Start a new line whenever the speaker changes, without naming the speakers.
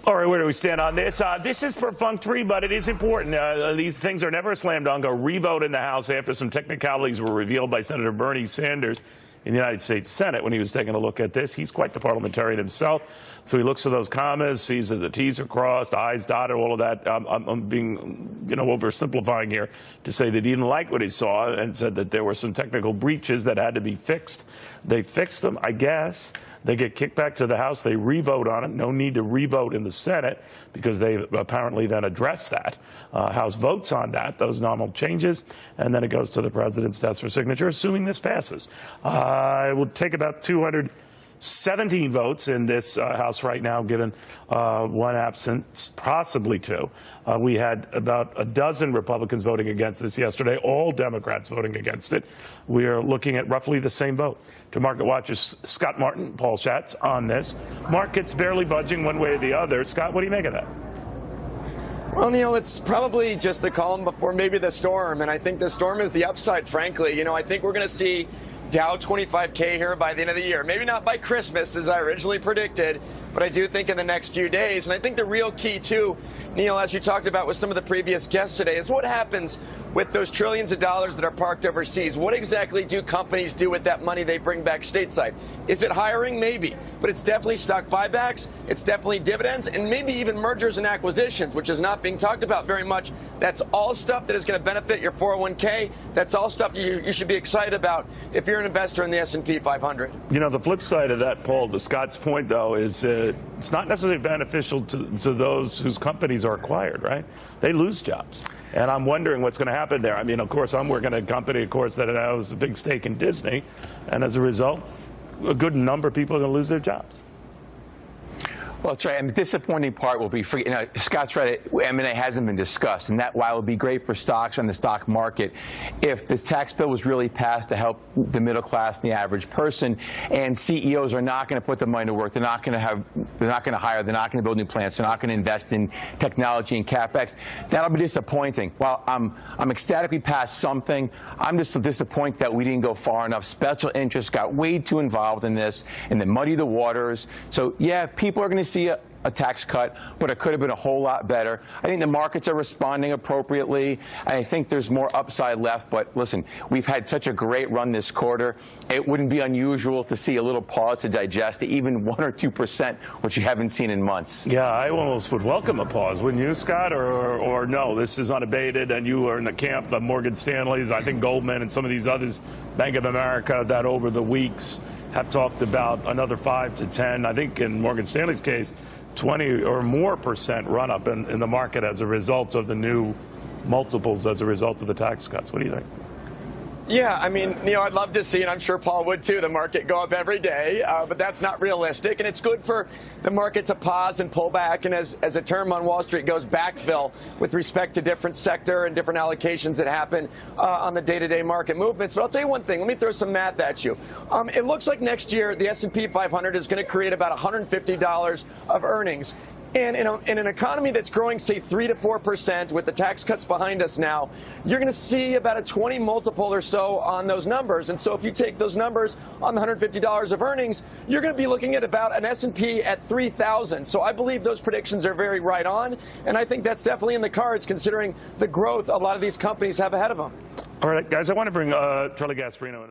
All right, where do we stand on this? This is perfunctory, but it is important. These things are never a slam dunk. A revote in the House after some technicalities were revealed by Senator Bernie Sanders in the United States Senate when he was taking a look at this. He's quite the parliamentarian himself, so he looks at those commas, sees that the T's are crossed, I's dotted, all of that. I'm being, oversimplifying here to say that he didn't like what he saw and said that there were some technical breaches that had to be fixed. They fixed them, I guess. They get kicked back to the House. They revote on it. No need to revote in the Senate because they apparently then address that. House votes on that, those nominal changes, and then it goes to the president's desk for signature, assuming this passes. It will take about 217 votes in this House right now, given one absent, possibly two. We had about a dozen Republicans voting against this yesterday, all Democrats voting against it. We are looking at roughly the same vote. To Market Watch's Scott Martin, Paul Schatz on this. Market's barely budging one way or the other. Scott, what do you make of that?
Well, Neil, it's probably just the calm before maybe the storm, and I think the storm is the upside, frankly. I think we're going to see Dow 25K here by the end of the year. Maybe not by Christmas, as I originally predicted, but I do think in the next few days. And I think the real key, too, Neil, as you talked about with some of the previous guests today, is what happens with those trillions of dollars that are parked overseas. What exactly do companies do with that money they bring back stateside? Is it hiring? Maybe. But it's definitely stock buybacks. It's definitely dividends, and maybe even mergers and acquisitions, which is not being talked about very much. That's all stuff that is going to benefit your 401k. That's all stuff you should be excited about if you're an investor in the S&P 500.
The flip side of that, Paul, to Scott's point, though, is it's not necessarily beneficial to those whose companies are acquired, right? They lose jobs. And I'm wondering what's going to happen there. Of course, I'm working at a company, of course, that has a big stake in Disney. And as a result, a good number of people are going to lose their jobs.
Well, that's right. And the disappointing part will be, Scott's right, M&A hasn't been discussed. And that while it would be great for stocks and the stock market, if this tax bill was really passed to help the middle class and the average person, and CEOs are not going to put the money to work, they're not going to hire, they're not going to build new plants, they're not going to invest in technology and CapEx, that'll be disappointing. While I'm ecstatic we passed something, I'm just disappointed that we didn't go far enough. Special interests got way too involved in this and then muddy the waters. So, yeah, people are going to see a tax cut, but it could have been a whole lot better. I think the markets are responding appropriately, and I think there's more upside left. But listen, we've had such a great run this quarter. It wouldn't be unusual to see a little pause to digest, even 1 or 2%, which you haven't seen in months.
Yeah, I almost would welcome a pause, wouldn't you, Scott? Or no, this is unabated, and you are in the camp of Morgan Stanley's, I think Goldman and some of these others, Bank of America, that over the weeks have talked about another 5 to 10. I think in Morgan Stanley's case, 20 or more % run up in the market as a result of the new multiples as a result of the tax cuts. What do you think?
Yeah, Neil, I'd love to see, and I'm sure Paul would too, the market go up every day, but that's not realistic. And it's good for the market to pause and pull back, and as a term on Wall Street goes, backfill with respect to different sector and different allocations that happen on the day-to-day market movements. But I'll tell you one thing. Let me throw some math at you. It looks like next year the S&P 500 is going to create about $150 of earnings. And in an economy that's growing, say, 3 to 4%, with the tax cuts behind us now, you're going to see about a 20 multiple or so on those numbers. And so if you take those numbers on the $150 of earnings, you're going to be looking at about an S&P at 3,000. So I believe those predictions are very right on, and I think that's definitely in the cards, considering the growth a lot of these companies have ahead of them.
All right, guys, I want to bring Charlie Gasparino in.